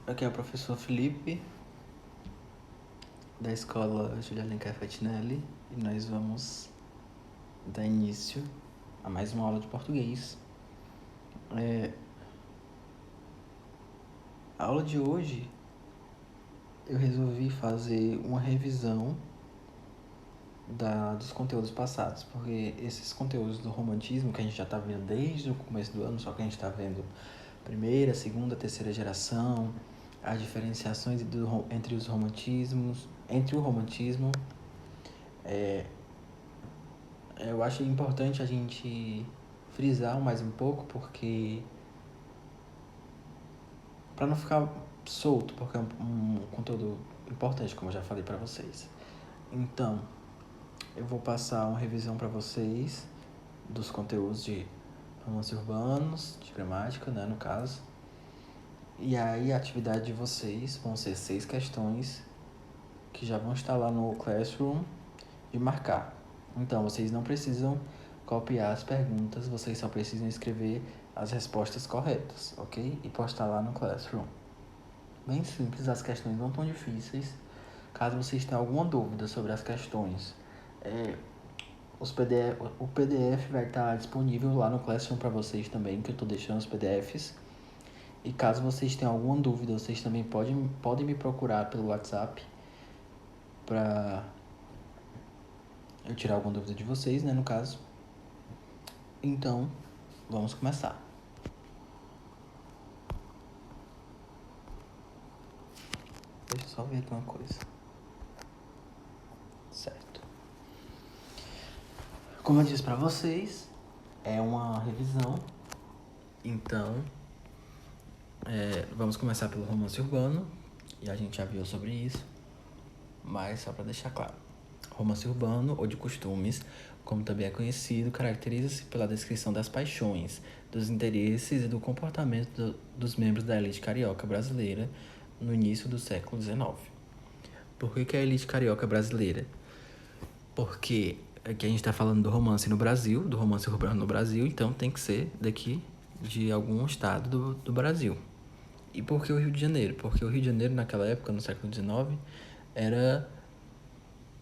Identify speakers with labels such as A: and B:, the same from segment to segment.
A: Aqui é o professor Felipe, da escola Júlia Alencar Fatinelli, e nós vamos dar início a mais uma aula de português. A aula de hoje eu resolvi fazer uma revisão dos conteúdos passados, porque esses conteúdos do romantismo que a gente já está vendo desde o começo do ano, só que a gente está vendo primeira, segunda, terceira geração, as diferenciações entre o romantismo. Eu acho importante a gente frisar mais um pouco, porque para não ficar solto, porque é um conteúdo importante, como eu já falei para vocês. Então, eu vou passar uma revisão para vocês dos conteúdos de romances urbanos, de gramática, né, no caso. E aí a atividade de vocês vão ser 6 questões que já vão estar lá no Classroom de marcar. Então, vocês não precisam copiar as perguntas, vocês só precisam escrever as respostas corretas, ok? E postar lá no Classroom. Bem simples, as questões não tão difíceis. Caso vocês tenham alguma dúvida sobre as questões, o PDF vai estar disponível lá no Classroom para vocês também, que eu estou deixando os PDFs. E caso vocês tenham alguma dúvida, vocês também podem me procurar pelo WhatsApp para eu tirar alguma dúvida de vocês, né, no caso. Então, vamos começar. Deixa eu só ver aqui uma coisa. Certo. Como eu disse para vocês, é uma revisão. Então, vamos começar pelo romance urbano. E a gente já viu sobre isso. Mas só para deixar claro. Romance urbano ou de costumes, como também é conhecido, caracteriza-se pela descrição das paixões, dos interesses e do comportamento dos membros da elite carioca brasileira no início do século XIX. Por que a elite carioca brasileira? Porque aqui a gente está falando do romance no Brasil, do romance urbano no Brasil, então tem que ser daqui de algum estado do Brasil. E por que o Rio de Janeiro? Porque o Rio de Janeiro, naquela época, no século XIX, era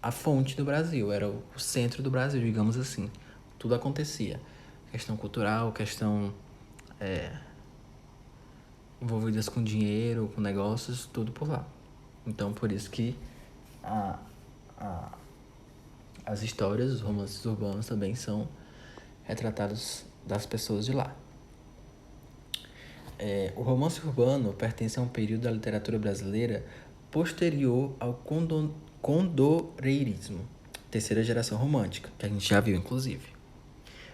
A: a fonte do Brasil, era o centro do Brasil, digamos assim. Tudo acontecia. Questão cultural, questão envolvidas com dinheiro, com negócios, tudo por lá. Então, por isso que as histórias, os romances urbanos também são retratados das pessoas de lá. O romance urbano pertence a um período da literatura brasileira posterior ao condoreirismo, terceira geração romântica, que a gente já viu, inclusive.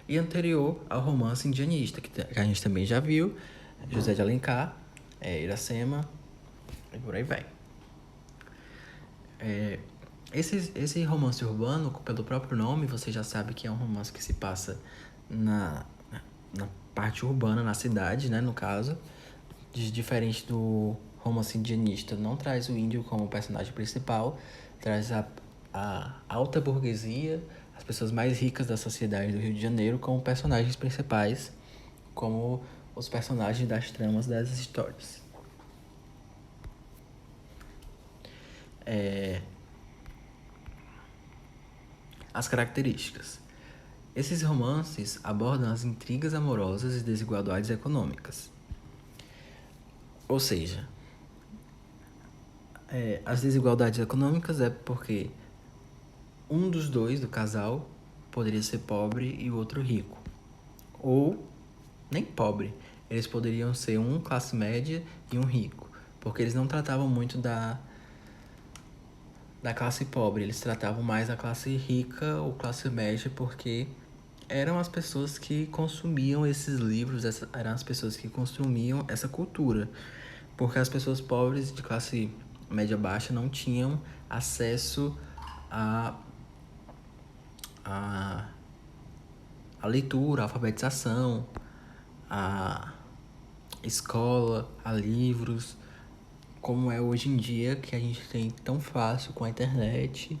A: E anterior ao romance indianista, que a gente também já viu, José de Alencar, Iracema, e por aí vai. Esse romance urbano, pelo próprio nome, você já sabe que é um romance que se passa na parte urbana, na cidade, né, no caso. Diferente do romance indianista, não traz o índio como personagem principal, traz a alta burguesia, as pessoas mais ricas da sociedade do Rio de Janeiro como personagens principais, como os personagens das tramas das histórias. As características. Esses romances abordam as intrigas amorosas e desigualdades econômicas. Ou seja, as desigualdades econômicas é porque um dos dois do casal poderia ser pobre e o outro rico. Ou nem pobre. Eles poderiam ser um classe média e um rico. Porque eles não tratavam muito da classe pobre. Eles tratavam mais a classe rica ou classe média, porque eram as pessoas que consumiam esses livros, eram as pessoas que consumiam essa cultura. Porque as pessoas pobres de classe média baixa não tinham acesso a leitura, a alfabetização, a escola, a livros, como é hoje em dia, que a gente tem tão fácil com a internet,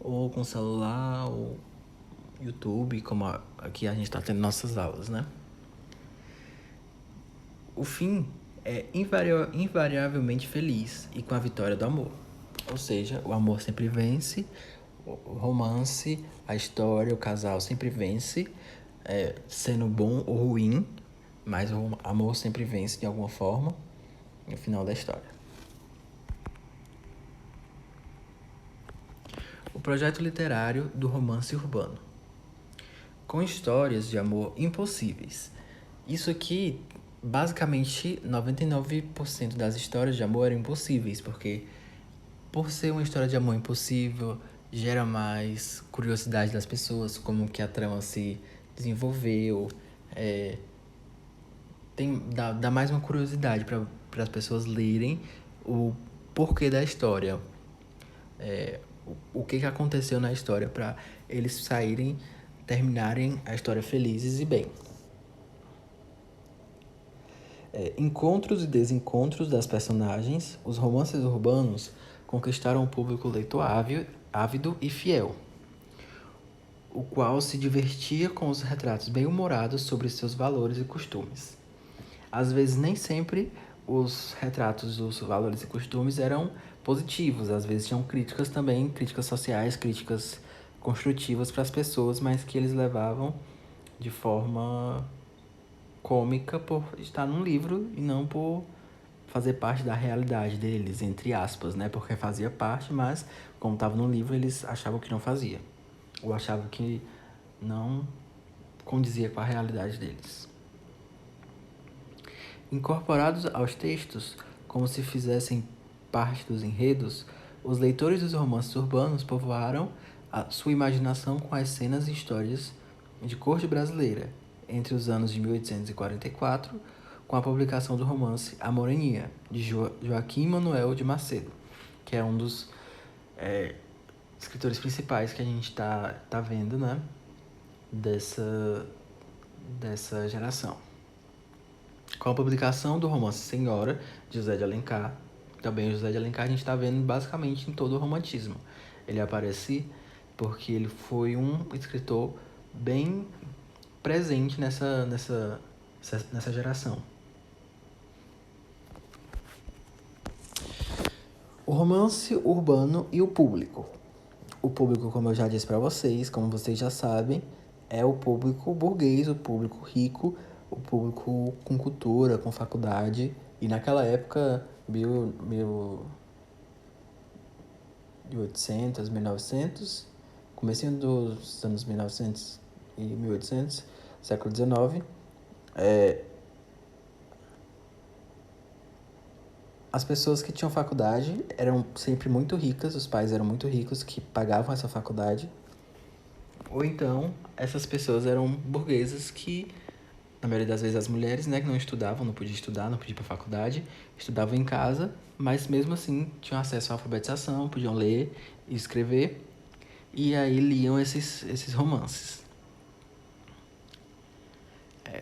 A: ou com o celular, ou YouTube, como aqui a gente está tendo nossas aulas, né? O fim é invariavelmente feliz e com a vitória do amor. Ou seja, o amor sempre vence, o romance, a história, o casal sempre vence, sendo bom ou ruim, mas o amor sempre vence de alguma forma no final da história. O projeto literário do romance urbano, com histórias de amor impossíveis. Isso aqui, basicamente, 99% das histórias de amor eram impossíveis, porque por ser uma história de amor impossível, gera mais curiosidade das pessoas, como que a trama se desenvolveu, dá mais uma curiosidade para as pessoas lerem o porquê da história, o que aconteceu na história para eles terminarem a história felizes e bem. Encontros e desencontros das personagens, os romances urbanos conquistaram um público leitor ávido e fiel, o qual se divertia com os retratos bem-humorados sobre seus valores e costumes. Às vezes, nem sempre os retratos dos valores e costumes eram positivos, às vezes tinham críticas também, críticas sociais, críticas construtivas para as pessoas, mas que eles levavam de forma cômica por estar num livro e não por fazer parte da realidade deles, entre aspas, né? Porque fazia parte, mas como estava no livro, eles achavam que não fazia. Ou achavam que não condizia com a realidade deles. Incorporados aos textos, como se fizessem parte dos enredos, os leitores dos romances urbanos povoaram a sua imaginação com as cenas e histórias de corte brasileira, entre os anos de 1844, com a publicação do romance A Moreninha, de Joaquim Manuel de Macedo, que é um dos escritores principais que a gente tá vendo, né, dessa geração. Com a publicação do romance Senhora, de José de Alencar, também José de Alencar a gente está vendo basicamente em todo o romantismo. Ele aparece porque ele foi um escritor bem presente nessa geração. O romance urbano e o público. O público, como eu já disse para vocês, como vocês já sabem, é o público burguês, o público rico, o público com cultura, com faculdade. E naquela época, 1800, 1900, comecinho dos anos 1900 e 1800, século XIX, as pessoas que tinham faculdade eram sempre muito ricas, os pais eram muito ricos que pagavam essa faculdade. Ou então, essas pessoas eram burguesas que, na maioria das vezes, as mulheres, né, que não estudavam, não podiam estudar, não podiam ir para a faculdade, estudavam em casa, mas mesmo assim tinham acesso à alfabetização, podiam ler e escrever, e aí liam esses romances.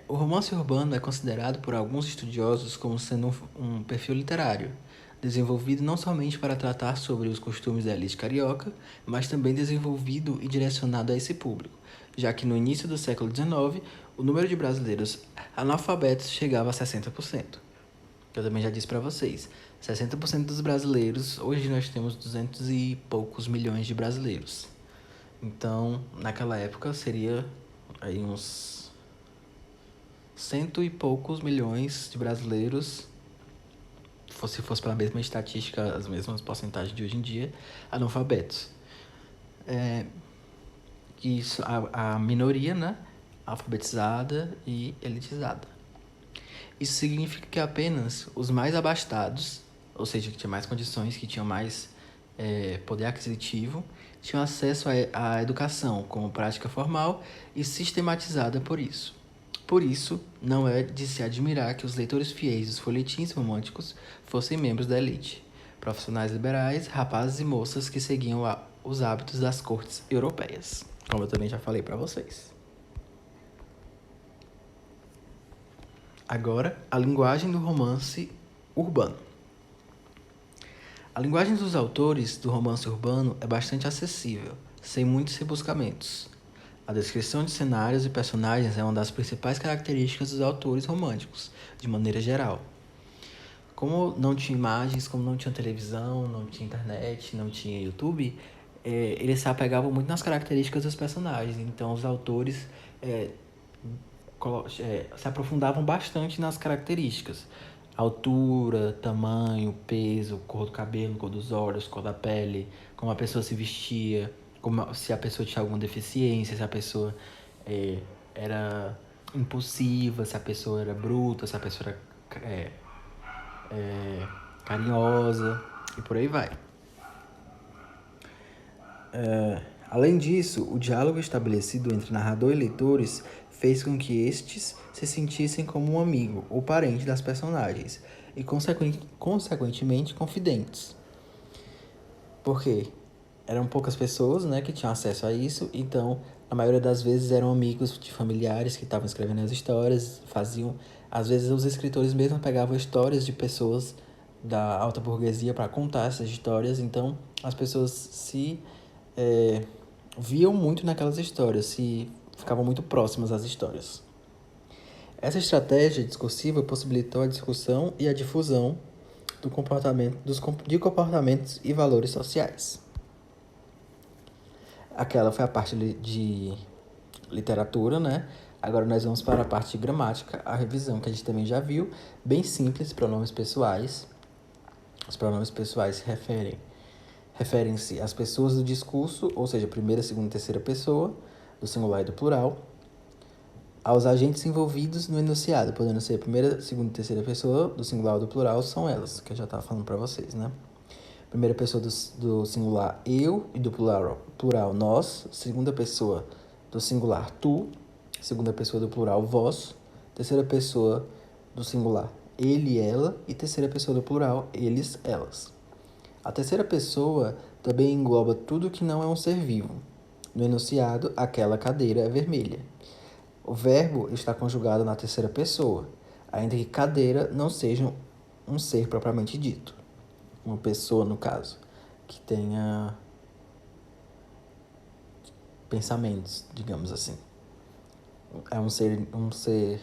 A: O romance urbano é considerado por alguns estudiosos como sendo um perfil literário, desenvolvido não somente para tratar sobre os costumes da elite carioca, mas também desenvolvido e direcionado a esse público, já que no início do século XIX, o número de brasileiros analfabetos chegava a 60%. Eu também já disse para vocês, 60% dos brasileiros, hoje nós temos 200 e poucos milhões de brasileiros. Então, naquela época, seria aí uns 100 e poucos milhões de brasileiros, se fosse pela mesma estatística, as mesmas porcentagens de hoje em dia, analfabetos. Isso, a minoria, né, alfabetizada e elitizada. Isso significa que apenas os mais abastados, ou seja, que tinham mais condições, que tinham mais poder aquisitivo, tinham acesso à educação como prática formal e sistematizada por isso. Por isso, não é de se admirar que os leitores fiéis dos folhetins românticos fossem membros da elite, profissionais liberais, rapazes e moças que seguiam os hábitos das cortes europeias, como eu também já falei para vocês. Agora, a linguagem do romance urbano. A linguagem dos autores do romance urbano é bastante acessível, sem muitos rebuscamentos. A descrição de cenários e personagens é uma das principais características dos autores românticos, de maneira geral. como não tinha imagens, como não tinha televisão, não tinha internet, não tinha YouTube, eles se apegavam muito nas características dos personagens. Então, os autores se aprofundavam bastante nas características. Altura, tamanho, peso, cor do cabelo, cor dos olhos, cor da pele, como a pessoa se vestia, se a pessoa tinha alguma deficiência, se a pessoa era impulsiva, se a pessoa era bruta, se a pessoa era carinhosa e por aí vai. Além disso, o diálogo estabelecido entre narrador e leitores fez com que estes se sentissem como um amigo ou parente das personagens e, consequentemente, confidentes. Porque eram poucas pessoas, né, que tinham acesso a isso, então, a maioria das vezes eram amigos de familiares que estavam escrevendo as histórias, faziam... Às vezes, os escritores mesmo pegavam histórias de pessoas da alta burguesia para contar essas histórias, então as pessoas se viam muito naquelas histórias, se ficavam muito próximas às histórias. Essa estratégia discursiva possibilitou a discussão e a difusão de comportamentos e valores sociais. Aquela foi a parte de literatura, né? Agora nós vamos para a parte de gramática, a revisão que a gente também já viu, bem simples, pronomes pessoais. Os pronomes pessoais referem-se às pessoas do discurso, ou seja, primeira, segunda e terceira pessoa, do singular e do plural, aos agentes envolvidos no enunciado, podendo ser primeira, segunda e terceira pessoa, do singular ou do plural, são elas, que eu já estava falando para vocês, né? Primeira pessoa do singular, eu, e do plural, nós. Segunda pessoa do singular, tu. Segunda pessoa do plural, vós. Terceira pessoa do singular, ele e ela. E terceira pessoa do plural, eles, elas. A terceira pessoa também engloba tudo que não é um ser vivo. No enunciado, aquela cadeira é vermelha. O verbo está conjugado na terceira pessoa, ainda que cadeira não seja um ser propriamente dito. Uma pessoa, no caso, que tenha pensamentos, digamos assim. É um ser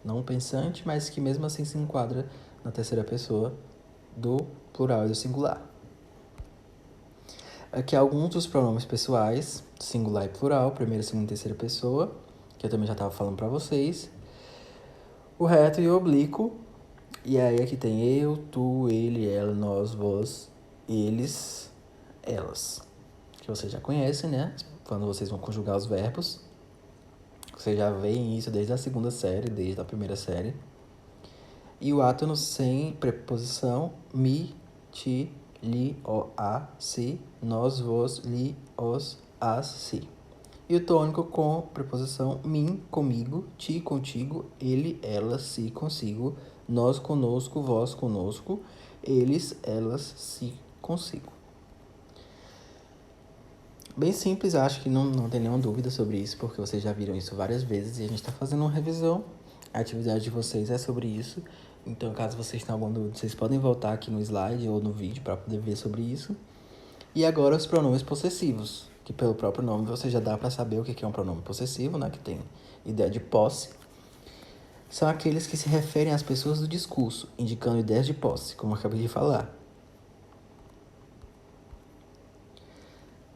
A: não pensante, mas que mesmo assim se enquadra na terceira pessoa do plural e do singular. Aqui alguns dos pronomes pessoais, singular e plural, primeira, segunda e terceira pessoa, que eu também já estava falando para vocês. O reto e o oblíquo. E aí aqui tem eu, tu, ele, ela, nós, vós, eles, elas. Que vocês já conhecem, né? Quando vocês vão conjugar os verbos. Vocês já veem isso desde a segunda série, desde a primeira série. E o átono sem preposição, mi, ti, li, o, a, si, nós, vós, li, os, as, si. E o tônico com preposição mim, comigo, ti, contigo, ele, ela, si, consigo, nós, conosco, vós, conosco, eles, elas, si, consigo. Bem simples, acho que não tem nenhuma dúvida sobre isso, porque vocês já viram isso várias vezes e a gente está fazendo uma revisão. A atividade de vocês é sobre isso. Então, caso vocês tenham alguma dúvida, vocês podem voltar aqui no slide ou no vídeo para poder ver sobre isso. E agora os pronomes possessivos, que pelo próprio nome você já dá para saber o que é um pronome possessivo, né? Que tem ideia de posse. São aqueles que se referem às pessoas do discurso, indicando ideias de posse, como eu acabei de falar.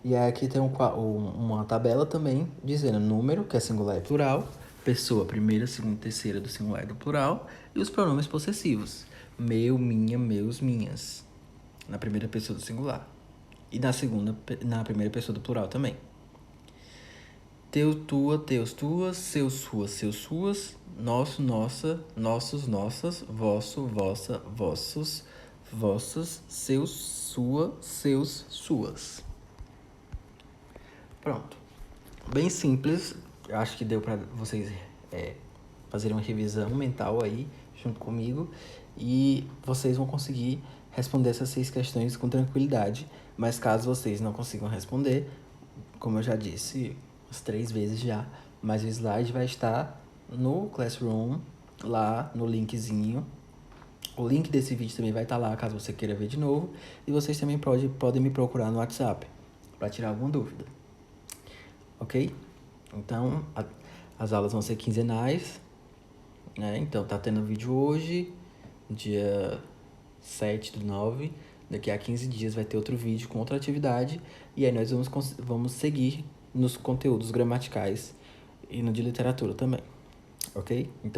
A: E aqui tem uma tabela também dizendo número, que é singular e plural, pessoa, primeira, segunda e terceira do singular e do plural, e os pronomes possessivos, meu, minha, meus, minhas, na primeira pessoa do singular. E na primeira pessoa do plural também. Teu, tua, teus, tuas, seus, suas, nosso, nossa, nossos, nossas, vosso, vossa, vossos, vossas, seus, sua, seus, suas. Pronto. Bem simples. Eu acho que deu para vocês fazerem uma revisão mental aí, junto comigo. E vocês vão conseguir responder essas 6 questões com tranquilidade. Mas caso vocês não consigam responder, como eu já disse umas 3 vezes já, mas o slide vai estar no Classroom, lá no linkzinho. O link desse vídeo também vai estar lá, caso você queira ver de novo. E vocês também podem me procurar no WhatsApp para tirar alguma dúvida. Ok? Então, as aulas vão ser quinzenais, né? Então, tá tendo vídeo hoje, dia 7/9. Daqui a 15 dias vai ter outro vídeo com outra atividade. E aí nós vamos seguir nos conteúdos gramaticais e no de literatura também. Ok? Então,